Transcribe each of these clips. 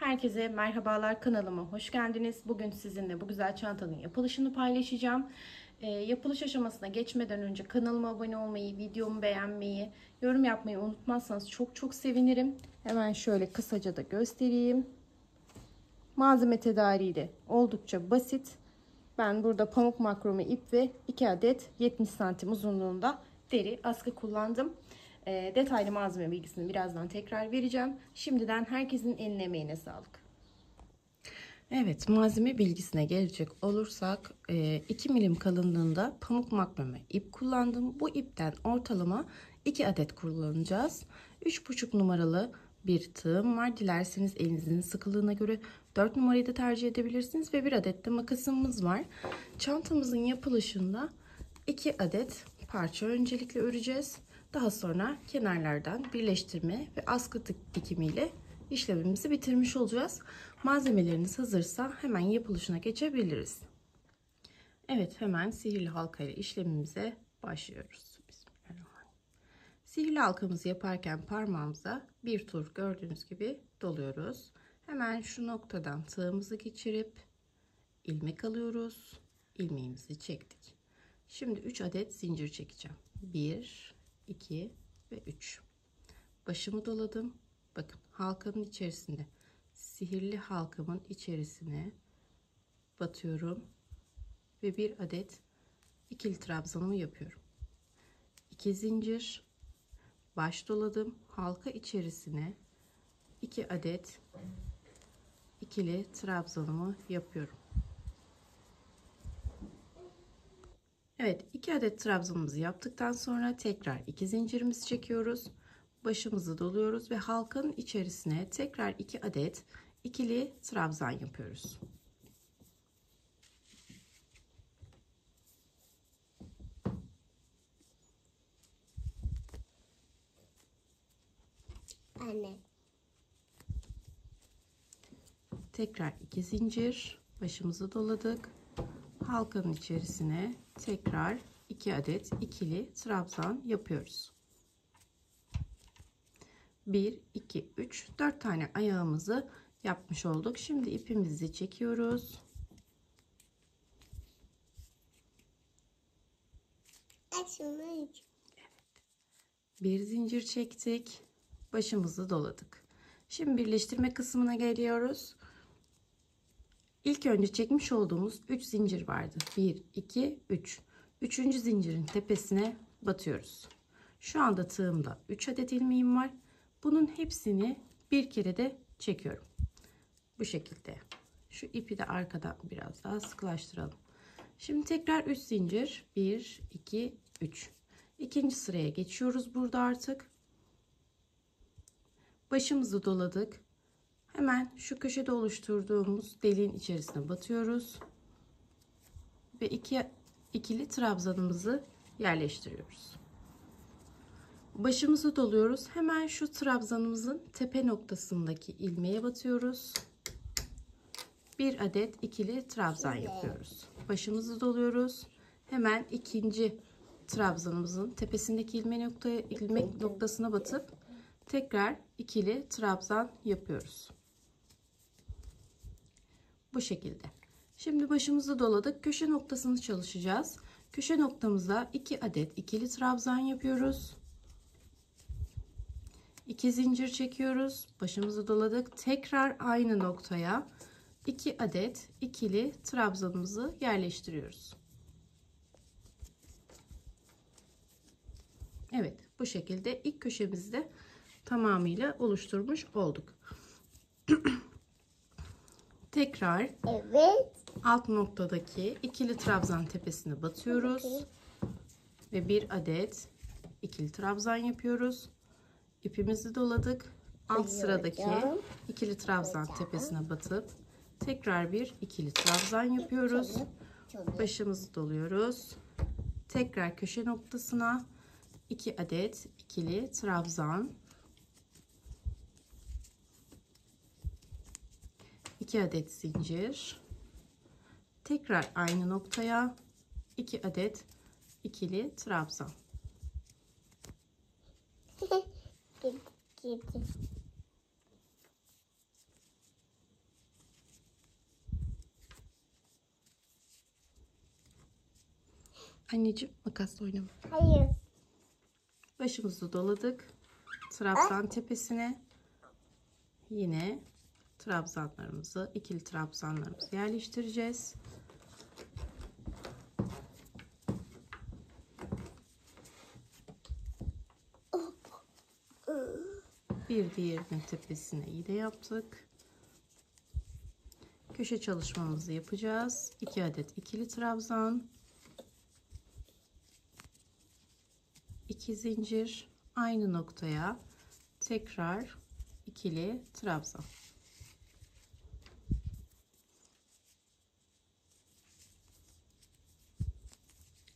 Herkese merhabalar, kanalıma hoş geldiniz. Bugün sizinle bu güzel çantanın yapılışını paylaşacağım. Yapılış aşamasına geçmeden önce kanalıma abone olmayı, videomu beğenmeyi, yorum yapmayı unutmazsanız çok sevinirim. Hemen şöyle kısaca da göstereyim. Malzeme tedariği de oldukça basit. Ben burada pamuk makrome ip ve 2 adet 70 santim uzunluğunda deri askı kullandım. Detaylı malzeme bilgisini birazdan tekrar vereceğim. Şimdiden herkesin eline emeğine sağlık. Evet, malzeme bilgisine gelecek olursak 2 milim kalınlığında pamuk makrome ip kullandım. Bu ipten ortalama 2 adet kullanacağız. 3,5 numaralı bir tığım var. Dilerseniz elinizin sıkılığına göre 4 numarayı da tercih edebilirsiniz ve bir adet de makasımız var. Çantamızın yapılışında 2 adet parça öncelikle öreceğiz. Daha sonra kenarlardan birleştirme ve askı dikimiyle işlemimizi bitirmiş olacağız. Malzemeleriniz hazırsa hemen yapılışına geçebiliriz. Evet, hemen sihirli halka ile işlemimize başlıyoruz. Bismillahirrahmanirrahim. Sihirli halkamızı yaparken parmağımıza bir tur gördüğünüz gibi doluyoruz. Hemen şu noktadan tığımızı geçirip ilmek alıyoruz. İlmeğimizi çektik. Şimdi 3 adet zincir çekeceğim. 1, 2 ve 3. Başımı doladım. Bakın halkanın içerisinde, sihirli halkamın içerisine batıyorum ve bir adet ikili trabzanımı yapıyorum. 2 zincir, baş doladım, halka içerisine 2 adet ikili trabzanımı yapıyorum. Evet, 2 adet trabzanımızı yaptıktan sonra tekrar 2 zincirimizi çekiyoruz. Başımızı doluyoruz ve halkanın içerisine tekrar 2 adet ikili trabzan yapıyoruz. Anne. Tekrar 2 zincir, başımızı doladık. Halkanın içerisine tekrar 2 adet ikili trabzan yapıyoruz. 1, 2, 3, 4 tane ayağımızı yapmış olduk. Şimdi ipimizi çekiyoruz. Evet. Bir zincir çektik. Başımızı doladık. Şimdi birleştirme kısmına geliyoruz. İlk önce çekmiş olduğumuz 3 zincir vardı. 1, 2, 3. Üçüncü zincirin tepesine batıyoruz. Şu anda tığımda 3 adet ilmeğim var. Bunun hepsini bir kere de çekiyorum. Bu şekilde. Şu ipi de arkadan biraz daha sıkılaştıralım. Şimdi tekrar 3 zincir. 1, 2, 3. İkinci sıraya geçiyoruz burada artık. Başımızı doladık. Hemen şu köşede oluşturduğumuz deliğin içerisine batıyoruz. Ve ikili trabzanımızı yerleştiriyoruz. Başımızı doluyoruz. Hemen şu trabzanımızın tepe noktasındaki ilmeğe batıyoruz. Bir adet ikili trabzan yapıyoruz. Başımızı doluyoruz. Hemen ikinci trabzanımızın tepesindeki ilmek noktasına batıp tekrar ikili trabzan yapıyoruz. Bu şekilde. Şimdi başımızı doladık. Köşe noktasını çalışacağız. Köşe noktamıza 2 adet ikili trabzan yapıyoruz. 2 zincir çekiyoruz. Başımızı doladık. Tekrar aynı noktaya 2 adet ikili trabzanımızı yerleştiriyoruz. Evet, bu şekilde ilk köşemizi de tamamıyla oluşturmuş olduk. Tekrar alt noktadaki ikili trabzan tepesine batıyoruz ve bir adet ikili trabzan yapıyoruz. İpimizi doladık. Alt sıradaki ikili trabzan tepesine batıp tekrar bir ikili trabzan yapıyoruz. Başımızı doluyoruz. Tekrar köşe noktasına 2 adet ikili trabzan, 2 adet zincir, tekrar aynı noktaya 2 adet ikili trabzan. Anneciğim makasla oynama. Hayır. Başımızı doladık. Trabzan tepesine yine trabzanlarımızı, ikili trabzanlarımızı yerleştireceğiz. Bir diğerinin tepesine yine yaptık. Köşe çalışmamızı yapacağız. 2 adet ikili trabzan, 2 zincir, aynı noktaya tekrar ikili trabzan.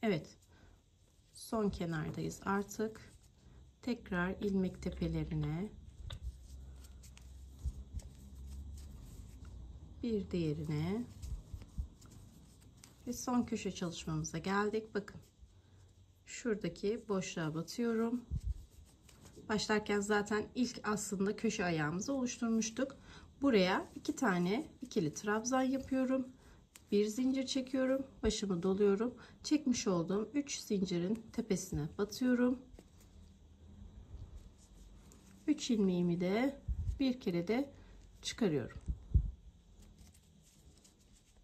Evet, son kenardayız artık. Tekrar ilmek tepelerine, bir diğerine ve son köşe çalışmamıza geldik. Bakın, şuradaki boşluğa batıyorum. Başlarken zaten ilk aslında köşe ayağımızı oluşturmuştuk. Buraya 2 tane ikili trabzan yapıyorum. Bir zincir çekiyorum. Başımı doluyorum. Çekmiş olduğum 3 zincirin tepesine batıyorum. 3 ilmeğimi de bir kere de çıkarıyorum.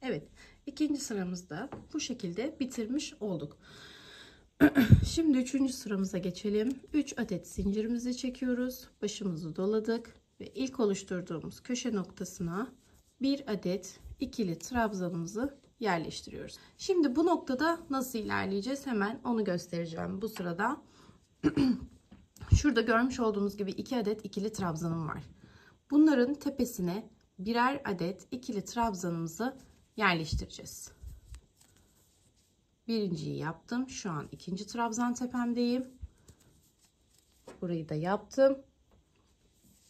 Evet, ikinci sıramızda bu şekilde bitirmiş olduk. Şimdi üçüncü sıramıza geçelim. 3 adet zincirimizi çekiyoruz. Başımızı doladık ve ilk oluşturduğumuz köşe noktasına bir adet ikili trabzanımızı yerleştiriyoruz. Şimdi bu noktada nasıl ilerleyeceğiz? Hemen onu göstereceğim bu sırada. Şurada görmüş olduğunuz gibi 2 adet ikili trabzanım var. Bunların tepesine birer adet ikili trabzanımızı yerleştireceğiz. Birinciyi yaptım. Şu an ikinci trabzan tepemdeyim. Burayı da yaptım.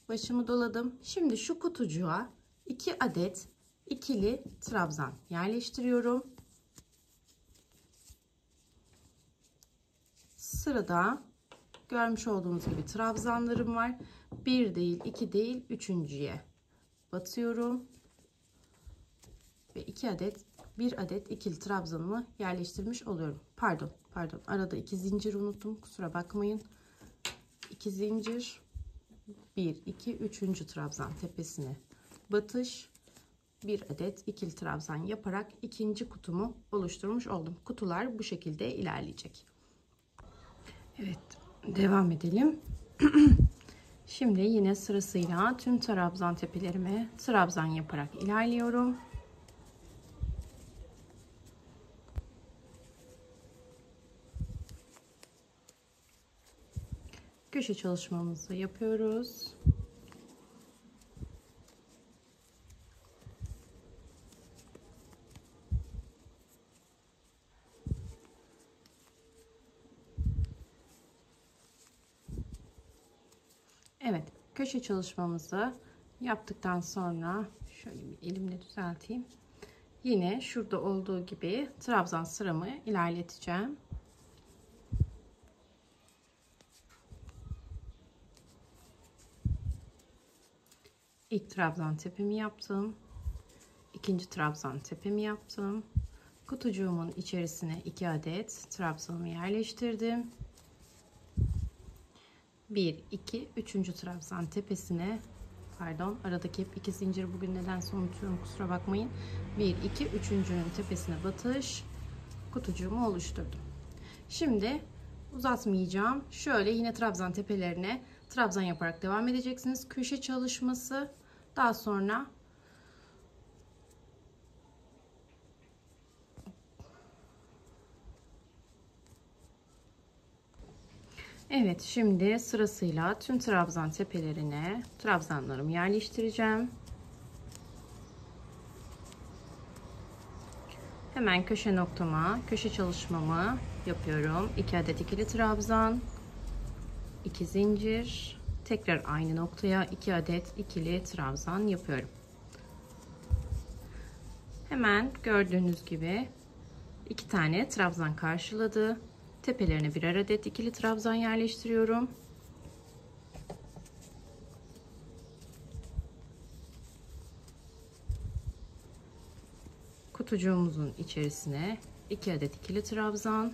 Başımı doladım. Şimdi şu kutucuğa 2 adet ikili trabzan yerleştiriyorum. Sırada görmüş olduğunuz gibi trabzanlarım var. Bir değil, iki değil, üçüncüye batıyorum. Ve 1 adet ikili trabzanımı yerleştirmiş oluyorum. Pardon. Arada 2 zincir unuttum. Kusura bakmayın. 2 zincir. 1, 2, 3. trabzan tepesine batış. 1 adet ikili trabzan yaparak ikinci kutumu oluşturmuş oldum. Kutular bu şekilde ilerleyecek. Evet. Devam edelim. Şimdi yine sırasıyla tüm trabzan tepelerime trabzan yaparak ilerliyorum. Köşe çalışmamızı yapıyoruz. Evet, köşe çalışmamızı yaptıktan sonra şöyle bir elimle düzelteyim. Yine şurada olduğu gibi trabzan sıramı ilerleteceğim. İlk trabzan tepemi yaptım. İkinci trabzan tepemi yaptım. Kutucuğumun içerisine 2 adet trabzanımı yerleştirdim. 1, 2, 3. trabzan tepesine, pardon, aradaki hep 2 zincir bugün nedense unutuyorum, kusura bakmayın. 1, 2, 3.'nün tepesine batış, kutucuğumu oluşturdum. Şimdi uzatmayacağım. Şöyle yine trabzan tepelerine trabzan yaparak devam edeceksiniz. Köşe çalışması, daha sonra evet, şimdi sırasıyla tüm trabzan tepelerine trabzanlarımı yerleştireceğim. Hemen köşe noktama köşe çalışmamı yapıyorum. 2 adet ikili trabzan, 2 zincir, tekrar aynı noktaya 2 adet ikili trabzan yapıyorum. Hemen gördüğünüz gibi 2 tane trabzan karşıladı. Tepelerine birer adet ikili trabzan yerleştiriyorum. Kutucuğumuzun içerisine 2 adet ikili trabzan,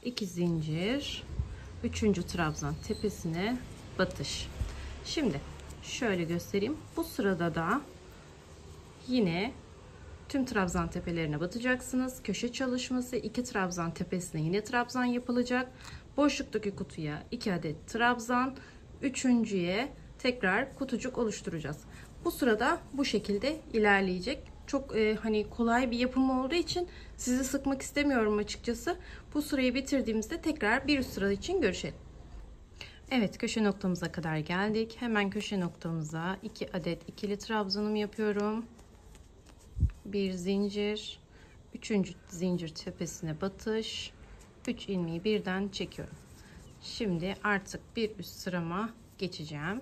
2 zincir, 3. trabzan tepesine batış. Şimdi şöyle göstereyim. Bu sırada da yine tüm trabzan tepelerine batacaksınız. Köşe çalışması, 2 trabzan tepesine yine trabzan yapılacak. Boşluktaki kutuya 2 adet trabzan, üçüncüye tekrar kutucuk oluşturacağız. Bu sırada bu şekilde ilerleyecek. Çok hani kolay bir yapım olduğu için sizi sıkmak istemiyorum açıkçası. Bu sırayı bitirdiğimizde tekrar bir üst sıra için görüşelim. Evet, köşe noktamıza kadar geldik. Hemen köşe noktamıza 2 adet ikili trabzanımı yapıyorum. Bir zincir, 3. zincir tepesine batış, 3 ilmeği birden çekiyorum. Şimdi artık bir üst sırama geçeceğim.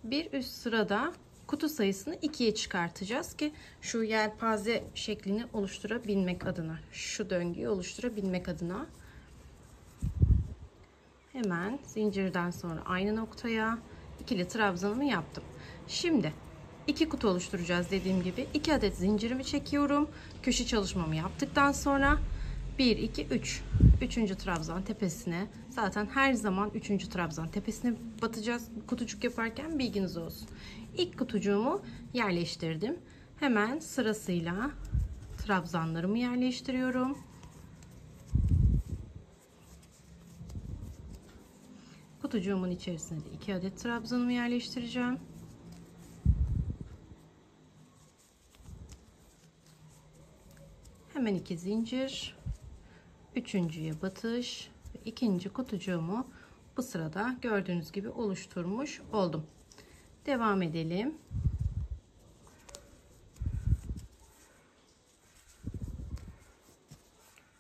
Bir üst sırada kutu sayısını 2'ye çıkartacağız ki şu yelpaze şeklini oluşturabilmek adına, şu döngüyü oluşturabilmek adına. Hemen zincirden sonra aynı noktaya ikili trabzanımı yaptım. Şimdi 2 kutu oluşturacağız dediğim gibi. 2 adet zincirimi çekiyorum. Köşe çalışmamı yaptıktan sonra 1, 2, 3. 3. trabzan tepesine, zaten her zaman 3. trabzan tepesine batacağız kutucuk yaparken, bilginiz olsun. İlk kutucuğumu yerleştirdim. Hemen sırasıyla trabzanlarımı yerleştiriyorum. Kutucuğumun içerisine de 2 adet trabzanımı yerleştireceğim. Hemen 2 zincir, üçüncüye batış ve ikinci kutucuğumu bu sırada gördüğünüz gibi oluşturmuş oldum. Devam edelim.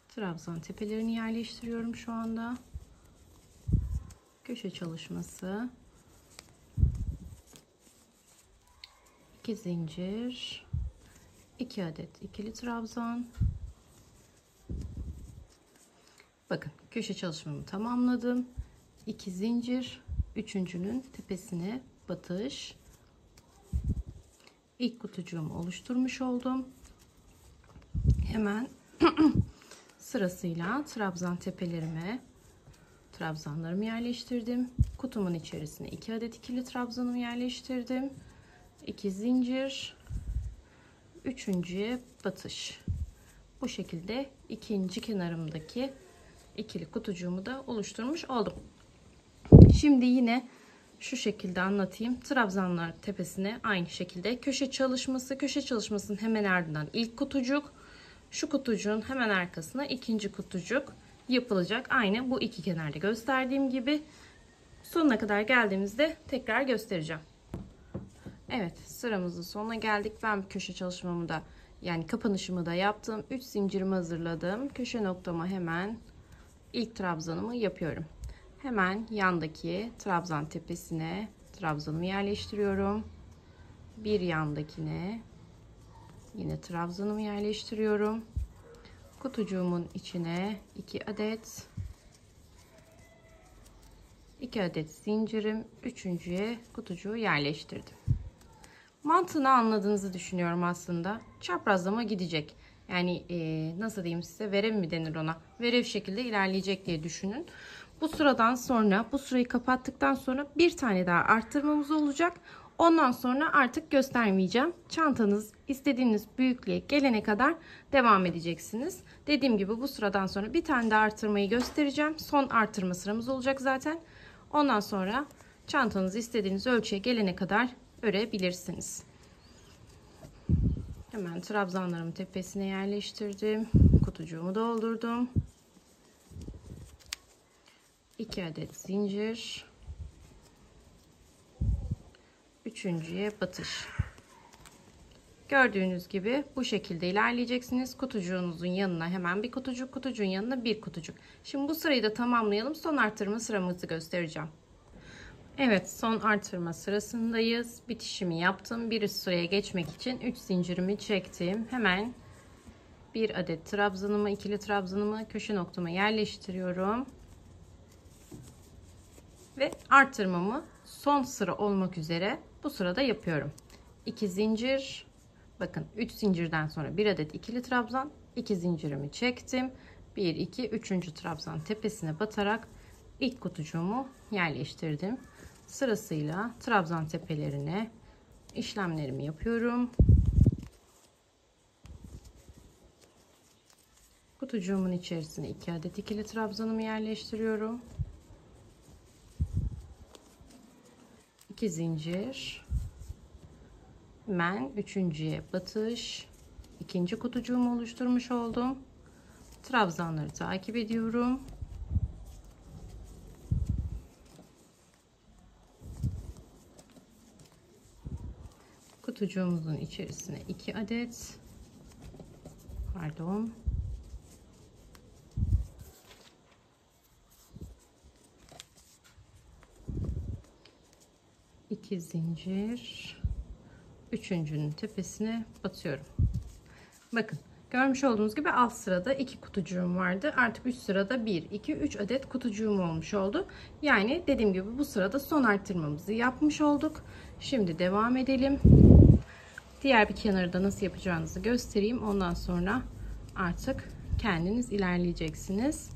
Trabzan tepelerini yerleştiriyorum şu anda. Köşe çalışması, 2 zincir, 2 adet ikili trabzan. Bakın, köşe çalışmamı tamamladım. 2 zincir, üçüncünün tepesine batış. İlk kutucuğumu oluşturmuş oldum. Hemen sırasıyla trabzan tepelerime trabzanlarımı yerleştirdim. Kutumun içerisine 2 adet ikili trabzanımı yerleştirdim. 2 zincir, üçüncüye batış. Bu şekilde ikinci kenarımdaki ikili kutucuğumu da oluşturmuş oldum. Şimdi yine şu şekilde anlatayım. Trabzanlar tepesine aynı şekilde köşe çalışması, köşe çalışmasının hemen ardından ilk kutucuk, şu kutucuğun hemen arkasına ikinci kutucuk yapılacak. Aynı bu iki kenarda gösterdiğim gibi. Sonuna kadar geldiğimizde tekrar göstereceğim. Evet, sıramızın sonuna geldik. Ben köşe çalışmamı da, yani kapanışımı da yaptım. 3 zincirimi hazırladım. Köşe noktama hemen ilk trabzanımı yapıyorum. Hemen yandaki trabzan tepesine trabzanımı yerleştiriyorum. Bir yandakine yine trabzanımı yerleştiriyorum. Kutucuğumun içine 2 adet zincirim, üçüncüye kutucuğu yerleştirdim. Mantığını anladığınızı düşünüyorum aslında. Çaprazlama gidecek. Yani nasıl diyeyim size, verev mi denir ona? Verev şekilde ilerleyecek diye düşünün. Bu sıradan sonra, bu sırayı kapattıktan sonra bir tane daha arttırmamız olacak. Ondan sonra artık göstermeyeceğim. Çantanız istediğiniz büyüklüğe gelene kadar devam edeceksiniz. Dediğim gibi bu sıradan sonra bir tane daha arttırmayı göstereceğim. Son arttırma sıramız olacak zaten. Ondan sonra çantanız istediğiniz ölçüye gelene kadar örebilirsiniz. Hemen trabzanlarımı tepesine yerleştirdim. Kutucuğumu doldurdum. 2 adet zincir. Üçüncüye batış. Gördüğünüz gibi bu şekilde ilerleyeceksiniz. Kutucuğunuzun yanına hemen bir kutucuk, kutucuğun yanına bir kutucuk. Şimdi bu sırayı da tamamlayalım. Son artırma sıramızı göstereceğim. Evet, son artırma sırasındayız. Bitişimi yaptım. Bir üst sıraya geçmek için 3 zincirimi çektim. Hemen bir adet trabzanımı, ikili trabzanımı köşe noktama yerleştiriyorum. Ve artırmamı son sıra olmak üzere bu sırada yapıyorum. 2 zincir, bakın 3 zincirden sonra bir adet ikili trabzan, 2 zincirimi çektim. 1 2 3. trabzan tepesine batarak ilk kutucuğumu yerleştirdim. Sırasıyla trabzan tepelerine işlemlerimi yapıyorum. Kutucuğumun içerisine 2 adet ikili trabzanımı yerleştiriyorum. 2 zincir. Hemen üçüncüye batış. İkinci kutucuğumu oluşturmuş oldum. Trabzanları takip ediyorum. Kutucuğumuzun içerisine 2 adet pardon 2 zincir, üçüncünün tepesine batıyorum. Bakın, görmüş olduğunuz gibi alt sırada 2 kutucuğum vardı. Artık üst sırada 1 2 3 adet kutucuğum olmuş oldu. Yani dediğim gibi bu sırada son arttırmamızı yapmış olduk. Şimdi devam edelim. Diğer bir kenarı da nasıl yapacağınızı göstereyim. Ondan sonra artık kendiniz ilerleyeceksiniz.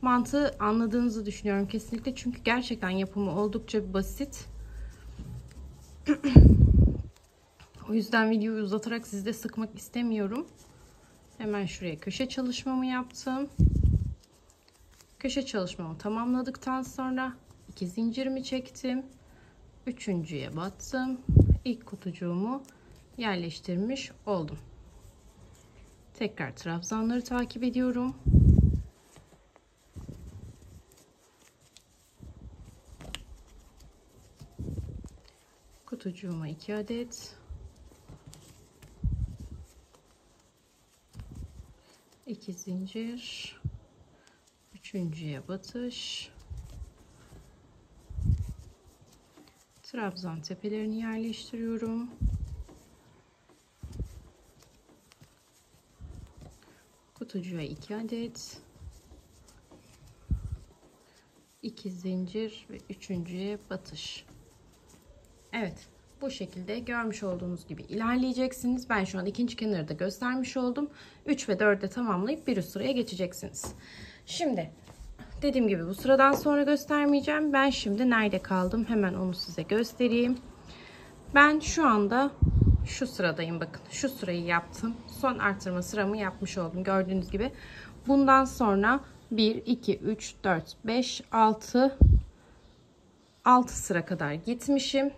Mantığı anladığınızı düşünüyorum kesinlikle. Çünkü gerçekten yapımı oldukça basit. O yüzden videoyu uzatarak sizi de sıkmak istemiyorum. Hemen şuraya köşe çalışmamı yaptım. Köşe çalışmamı tamamladıktan sonra 2 zincirimi çektim. Üçüncüye battım. İlk kutucuğumu yerleştirmiş oldum. Tekrar trabzanları takip ediyorum. Kutucuğuma 2 adet, 2 zincir, üçüncüye batış, trabzan tepelerini yerleştiriyorum. Kutucuğa 2 adet, 2 zincir ve üçüncüye batış. Evet, bu şekilde görmüş olduğunuz gibi ilerleyeceksiniz. Ben şu an ikinci kenarı da göstermiş oldum. 3 ve 4'e tamamlayıp bir üst sıraya geçeceksiniz. Şimdi dediğim gibi bu sıradan sonra göstermeyeceğim. Ben şimdi nerede kaldım hemen onu size göstereyim. Ben şu anda şu sıradayım, bakın şu sırayı yaptım. Son artırma sıramı yapmış oldum gördüğünüz gibi. Bundan sonra 1 2 3 4 5 6 sıra kadar gitmişim.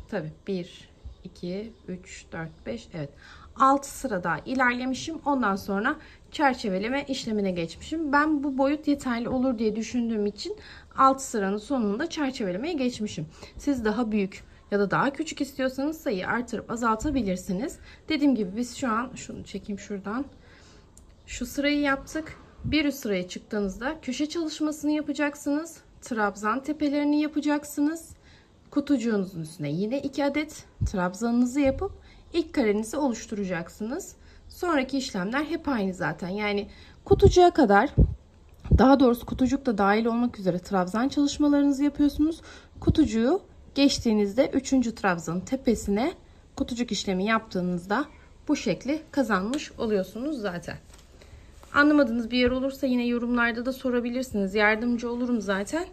Tabii 1 2 3 4 5, evet 6 sıra daha ilerlemişim. Ondan sonra çerçeveleme işlemine geçmişim. Ben bu boyut yeterli olur diye düşündüğüm için 6 sıranın sonunda çerçevelemeye geçmişim. Siz daha büyük ya da daha küçük istiyorsanız sayıyı artırıp azaltabilirsiniz. Dediğim gibi biz şu an şunu çekeyim şuradan. Şu sırayı yaptık. Bir üst sıraya çıktığınızda köşe çalışmasını yapacaksınız. Trabzan tepelerini yapacaksınız. Kutucuğunuzun üstüne yine 2 adet trabzanınızı yapıp ilk karenizi oluşturacaksınız. Sonraki işlemler hep aynı zaten. Yani kutucuğa kadar, daha doğrusu kutucuk da dahil olmak üzere trabzan çalışmalarınızı yapıyorsunuz. Kutucuğu geçtiğinizde 3. trabzanın tepesine kutucuk işlemi yaptığınızda bu şekli kazanmış oluyorsunuz zaten. Anlamadığınız bir yer olursa yine yorumlarda da sorabilirsiniz. Yardımcı olurum zaten.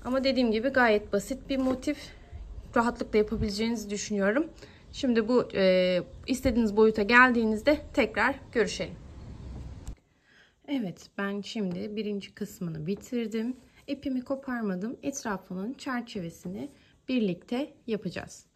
Ama dediğim gibi gayet basit bir motif. Rahatlıkla yapabileceğinizi düşünüyorum. Şimdi bu istediğiniz boyuta geldiğinizde tekrar görüşelim. Evet, ben şimdi birinci kısmını bitirdim. İpimi koparmadım. Etrafının çerçevesini birlikte yapacağız.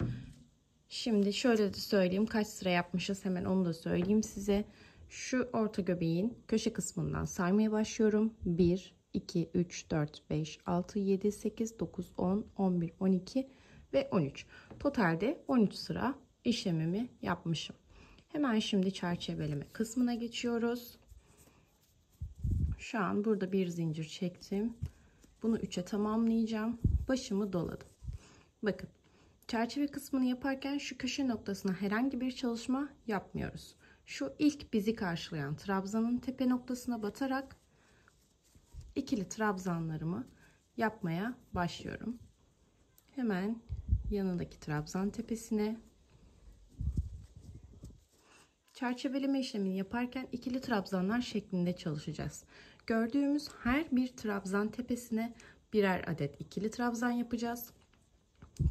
Şimdi şöyle de söyleyeyim. Kaç sıra yapmışız hemen onu da söyleyeyim size. Şu orta göbeğin köşe kısmından saymaya başlıyorum. 1, 2, 3, 4, 5, 6, 7, 8, 9, 10, 11, 12 ve 13. Totalde 13 sıra işlemimi yapmışım. Hemen şimdi çerçeveleme kısmına geçiyoruz. Şu an burada bir zincir çektim. Bunu 3'e tamamlayacağım. Başımı doladım. Bakın, çerçeve kısmını yaparken şu köşe noktasına herhangi bir çalışma yapmıyoruz. Şu ilk bizi karşılayan trabzanın tepe noktasına batarak ikili trabzanlarımı yapmaya başlıyorum. Hemen yanındaki trabzan tepesine Çerçeveleme işlemini yaparken ikili trabzanlar şeklinde çalışacağız. Gördüğümüz her bir trabzan tepesine birer adet ikili trabzan yapacağız.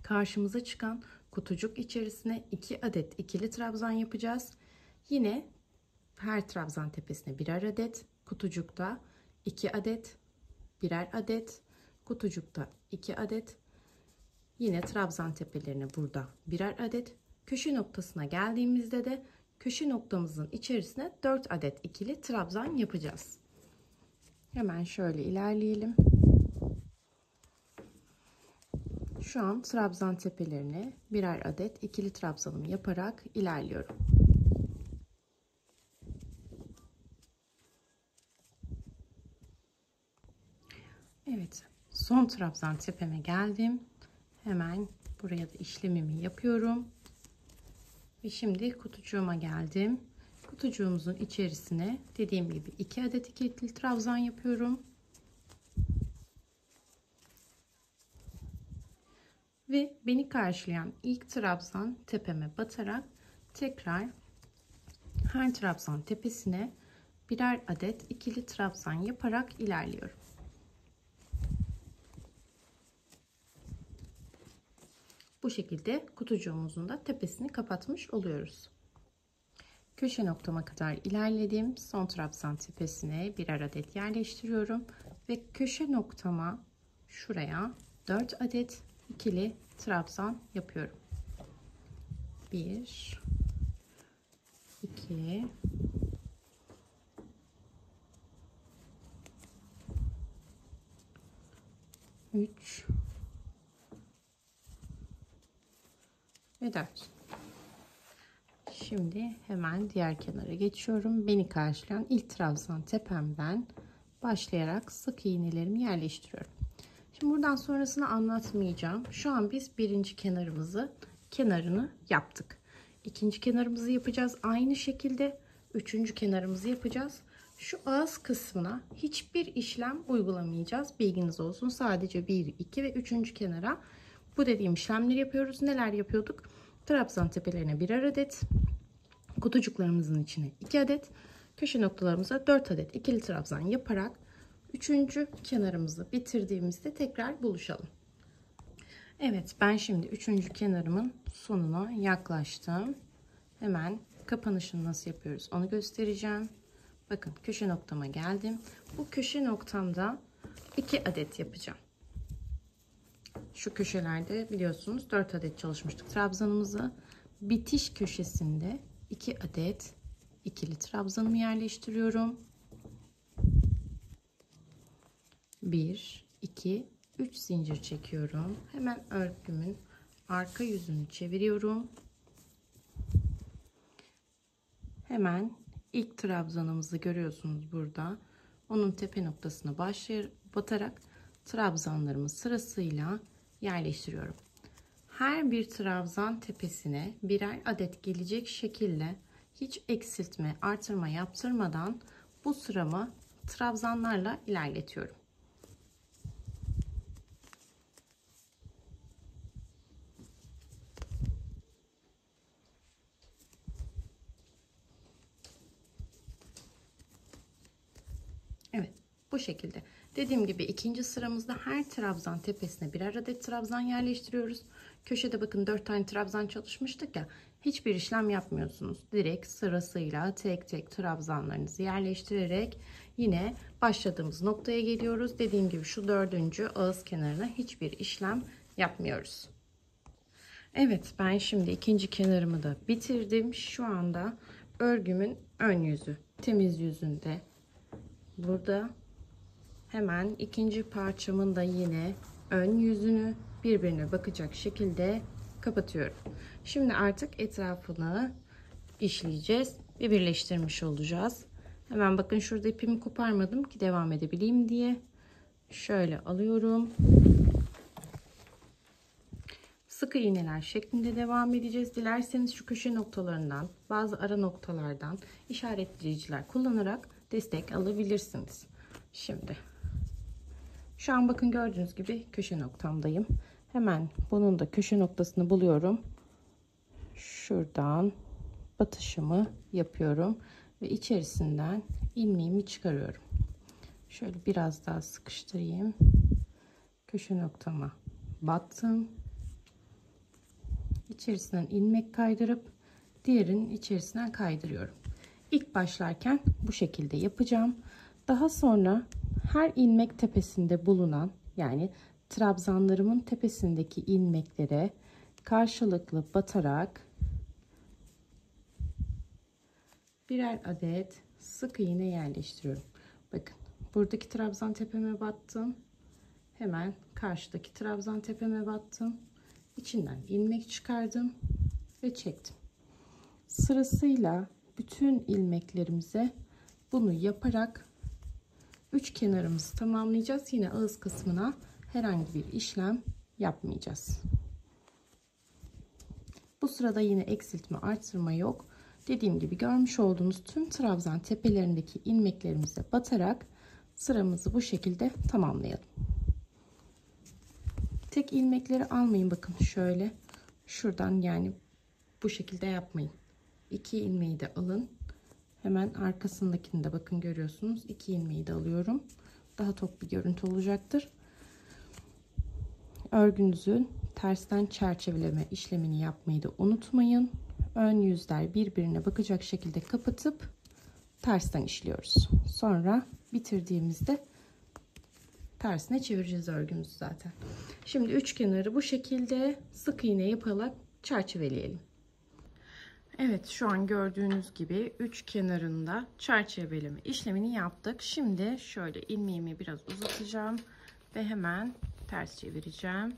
Karşımıza çıkan kutucuk içerisine 2 adet ikili trabzan yapacağız. Yine her trabzan tepesine birer adet, kutucukta 2 adet, birer adet, kutucukta 2 adet. Yine trabzan tepelerine burada birer adet. Köşe noktasına geldiğimizde de köşe noktamızın içerisine 4 adet ikili trabzan yapacağız. Hemen şöyle ilerleyelim. Şu an trabzan tepelerine birer adet ikili trabzanımı yaparak ilerliyorum. Evet, son trabzan tepeme geldim. Hemen buraya da işlemimi yapıyorum. Ve şimdi kutucuğuma geldim. Kutucuğumuzun içerisine dediğim gibi 2 adet ikili trabzan yapıyorum. Ve beni karşılayan ilk trabzan tepeme batarak tekrar her trabzan tepesine birer adet ikili trabzan yaparak ilerliyorum. Bu şekilde kutucuğumuzun da tepesini kapatmış oluyoruz. Köşe noktama kadar ilerledim. Son trabzan tepesine birer adet yerleştiriyorum ve köşe noktama şuraya 4 adet ikili trabzan yapıyorum. 1 2 3 ve 4. Şimdi hemen diğer kenara geçiyorum. Beni karşılayan ilk trabzan tepemden başlayarak sık iğnelerimi yerleştiriyorum. Şimdi buradan sonrasını anlatmayacağım. Şu an biz birinci kenarını yaptık. İkinci kenarımızı yapacağız. Aynı şekilde üçüncü kenarımızı yapacağız. Şu ağız kısmına hiçbir işlem uygulamayacağız. Bilginiz olsun. Sadece 1, 2 ve 3. kenara bu dediğim işlemleri yapıyoruz. Neler yapıyorduk? Trabzan tepelerine birer adet, kutucuklarımızın içine 2 adet, köşe noktalarımıza 4 adet ikili trabzan yaparak 3. kenarımızı bitirdiğimizde tekrar buluşalım. Evet, ben şimdi 3. kenarımın sonuna yaklaştım. Hemen kapanışını nasıl yapıyoruz onu göstereceğim. Bakın köşe noktama geldim. Bu köşe noktamda 2 adet yapacağım. Şu köşelerde biliyorsunuz 4 adet çalışmıştık trabzanımızı. Bitiş köşesinde 2 adet ikili trabzanımı yerleştiriyorum. 1 2 3 zincir çekiyorum. Hemen örgümün arka yüzünü çeviriyorum. Hemen ilk trabzanımızı görüyorsunuz burada. Onun tepe noktasına batarak trabzanlarımı sırasıyla yerleştiriyorum. Her bir trabzan tepesine birer adet gelecek şekilde hiç eksiltme, artırma yaptırmadan bu sıramı trabzanlarla ilerletiyorum. Evet, bu şekilde. Dediğim gibi ikinci sıramızda her trabzan tepesine birer adet trabzan yerleştiriyoruz. Köşede bakın 4 tane trabzan çalışmıştık ya. Hiçbir işlem yapmıyorsunuz. Direkt sırasıyla tek tek trabzanlarınızı yerleştirerek yine başladığımız noktaya geliyoruz. Dediğim gibi şu 4. ağız kenarına hiçbir işlem yapmıyoruz. Evet, ben şimdi ikinci kenarımı da bitirdim. Şu anda örgümün ön yüzü, temiz yüzünde. Burada hemen ikinci parçamın da yine ön yüzünü birbirine bakacak şekilde kapatıyorum. Şimdi artık etrafını işleyeceğiz ve birleştirmiş olacağız. Hemen bakın şurada ipimi koparmadım ki devam edebileyim diye. Şöyle alıyorum. Sık iğneler şeklinde devam edeceğiz. Dilerseniz şu köşe noktalarından, bazı ara noktalardan işaretleyiciler kullanarak destek alabilirsiniz. Şimdi şu an bakın gördüğünüz gibi köşe noktamdayım. Hemen bunun da köşe noktasını buluyorum. Şuradan batışımı yapıyorum ve içerisinden ilmeğimi çıkarıyorum. Şöyle biraz daha sıkıştırayım. Köşe noktama battım. İçerisinden ilmek kaydırıp diğerinin içerisinden kaydırıyorum. İlk başlarken bu şekilde yapacağım. Daha sonra her ilmek tepesinde bulunan, yani trabzanlarımın tepesindeki ilmeklere karşılıklı batarak birer adet sık iğne yerleştiriyorum. Bakın, buradaki trabzan tepeme battım. Hemen karşıdaki trabzan tepeme battım. İçinden ilmek çıkardım ve çektim. Sırasıyla bütün ilmeklerimize bunu yaparak üç kenarımızı tamamlayacağız. Yine ağız kısmına herhangi bir işlem yapmayacağız. Bu sırada yine eksiltme, artırma yok. Dediğim gibi görmüş olduğunuz tüm trabzan tepelerindeki ilmeklerimize batarak sıramızı bu şekilde tamamlayalım. Tek ilmekleri almayın, bakın şöyle şuradan, yani bu şekilde yapmayın. İki ilmeği de alın. Hemen arkasındakini de bakın, görüyorsunuz. İki ilmeği de alıyorum. Daha tok bir görüntü olacaktır. Örgünüzün tersten çerçeveleme işlemini yapmayı da unutmayın. Ön yüzler birbirine bakacak şekilde kapatıp tersten işliyoruz. Sonra bitirdiğimizde tersine çevireceğiz örgümüzü zaten. Şimdi üç kenarı bu şekilde sık iğne yaparak çerçeveleyelim. Evet, şu an gördüğünüz gibi üç kenarında çerçeveleme işlemini yaptık. Şimdi şöyle ilmeğimi biraz uzatacağım ve hemen ters çevireceğim.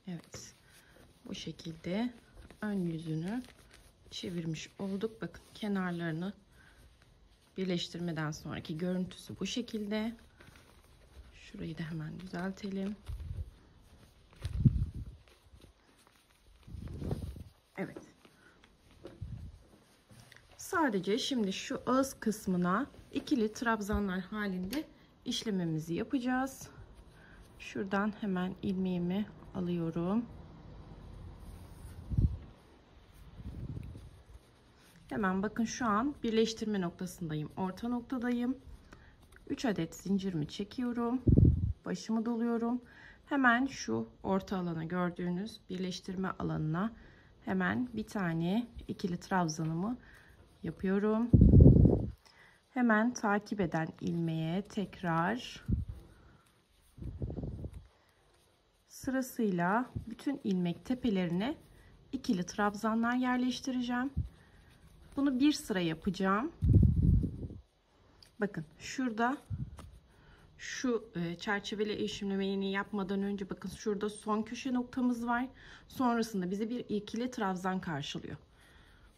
Evet, bu şekilde ön yüzünü çevirmiş olduk. Bakın, kenarlarını birleştirmeden sonraki görüntüsü bu şekilde. Şurayı da hemen düzeltelim. Evet. Sadece şimdi şu ağız kısmına ikili trabzanlar halinde işlemimizi yapacağız. Şuradan hemen ilmeğimi alıyorum. Hemen bakın, şu an birleştirme noktasındayım. Orta noktadayım. 3 adet zincirimi çekiyorum. Başımı doluyorum. Hemen şu orta alana, gördüğünüz birleştirme alanına hemen bir tane ikili trabzanımı yapıyorum. Hemen takip eden ilmeğe tekrar sırasıyla bütün ilmek tepelerine ikili trabzanlar yerleştireceğim. Bunu bir sıra yapacağım. Bakın şurada şu çerçeveli işlemini yapmadan önce bakın, şurada son köşe noktamız var. Sonrasında bizi bir ikili trabzan karşılıyor.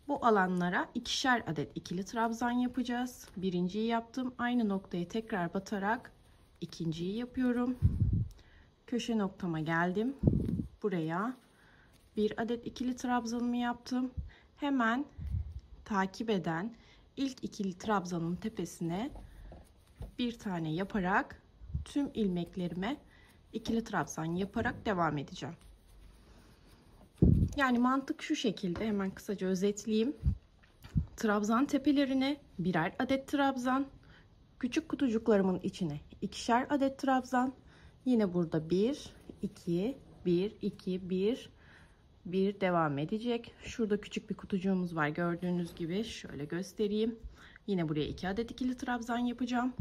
Bu alanlara ikişer adet ikili trabzan yapacağız. Birinciyi yaptım. Aynı noktayı tekrar batarak ikinciyi yapıyorum. Köşe noktama geldim. Buraya bir adet ikili trabzanımı yaptım. Hemen takip eden ilk ikili trabzanın tepesine bir tane yaparak tüm ilmeklerime ikili trabzan yaparak devam edeceğim. Yani mantık şu şekilde, hemen kısaca özetleyeyim. Trabzan tepelerine birer adet trabzan, küçük kutucuklarımın içine ikişer adet trabzan, yine burada 1 2 1 2 1 1 devam edecek. Şurada küçük bir kutucuğumuz var, gördüğünüz gibi. Şöyle göstereyim. Yine buraya 2 adet ikili trabzan yapacağım.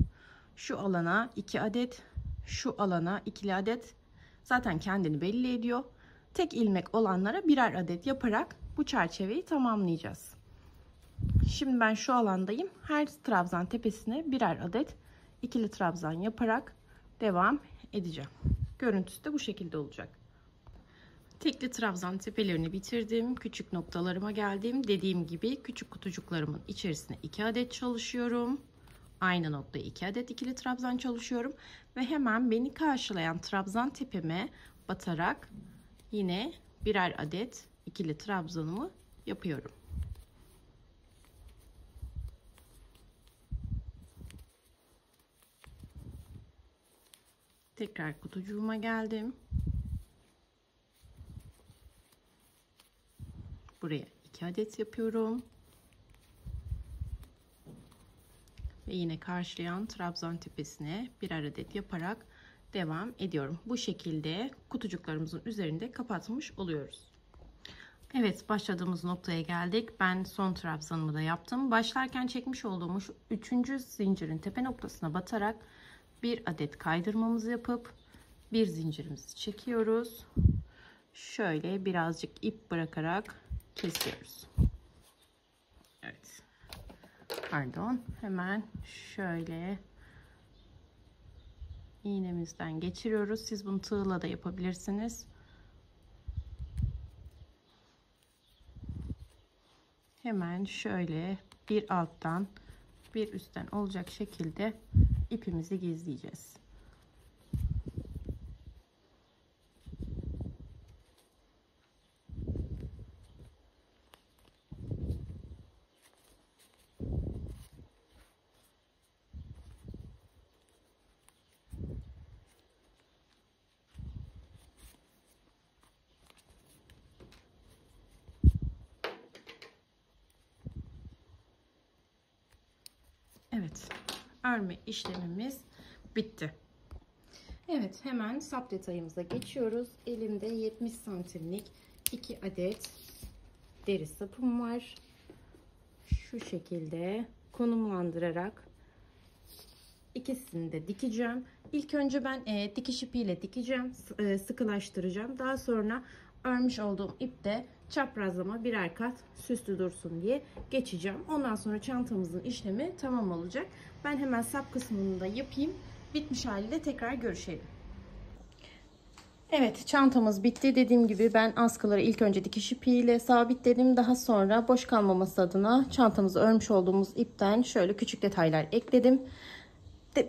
Şu alana 2 adet, şu alana ikili adet, zaten kendini belli ediyor. Tek ilmek olanlara birer adet yaparak bu çerçeveyi tamamlayacağız. Şimdi ben şu alandayım. Her trabzan tepesine birer adet ikili trabzan yaparak devam edeceğim. Görüntüsü de bu şekilde olacak. Tekli trabzan tepelerini bitirdim. Küçük noktalarıma geldim. Dediğim gibi küçük kutucuklarımın içerisine 2 adet çalışıyorum. Aynı noktaya 2 adet ikili trabzan çalışıyorum. Ve hemen beni karşılayan trabzan tepeme batarak yine birer adet ikili trabzanımı yapıyorum. Tekrar kutucuğuma geldim. Buraya 2 adet yapıyorum. Ve yine karşılayan trabzan tepesine birer adet yaparak devam ediyorum. Bu şekilde kutucuklarımızın üzerinde kapatmış oluyoruz. Evet, başladığımız noktaya geldik. Ben son trabzanımı da yaptım. Başlarken çekmiş olduğumuz 3. zincirin tepe noktasına batarak bir adet kaydırmamızı yapıp bir zincirimizi çekiyoruz. Şöyle birazcık ip bırakarak kesiyoruz. Evet. Pardon. Hemen şöyle iğnemizden geçiriyoruz. Siz bunu tığla da yapabilirsiniz. Hemen şöyle bir alttan bir üstten olacak şekilde ipimizi gizleyeceğiz. Evet, örme işlemimiz bitti. Evet, hemen sap detayımıza geçiyoruz. Elimde 70 santimlik 2 adet deri sapım var. Şu şekilde konumlandırarak ikisini de dikeceğim. İlk önce ben dikiş ipiyle dikeceğim, sıkılaştıracağım. Daha sonra örmüş olduğum ipte çaprazlama birer kat süslü dursun diye geçeceğim. Ondan sonra çantamızın işlemi tamam olacak. Ben hemen sap kısmını da yapayım. Bitmiş haliyle tekrar görüşelim. Evet, çantamız bitti. Dediğim gibi ben askıları ilk önce dikiş ipiyle sabitledim. Daha sonra boş kalmaması adına çantamızı örmüş olduğumuz ipten şöyle küçük detaylar ekledim.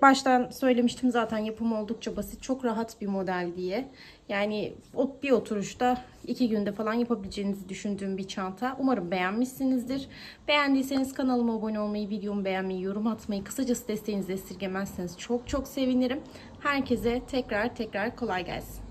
Baştan söylemiştim zaten, yapımı oldukça basit, çok rahat bir model diye. Yani bir oturuşta 2 günde falan yapabileceğinizi düşündüğüm bir çanta. Umarım beğenmişsinizdir. Beğendiyseniz kanalıma abone olmayı, videomu beğenmeyi, yorum atmayı, kısacası desteğinizi esirgemezseniz çok sevinirim. Herkese tekrar kolay gelsin.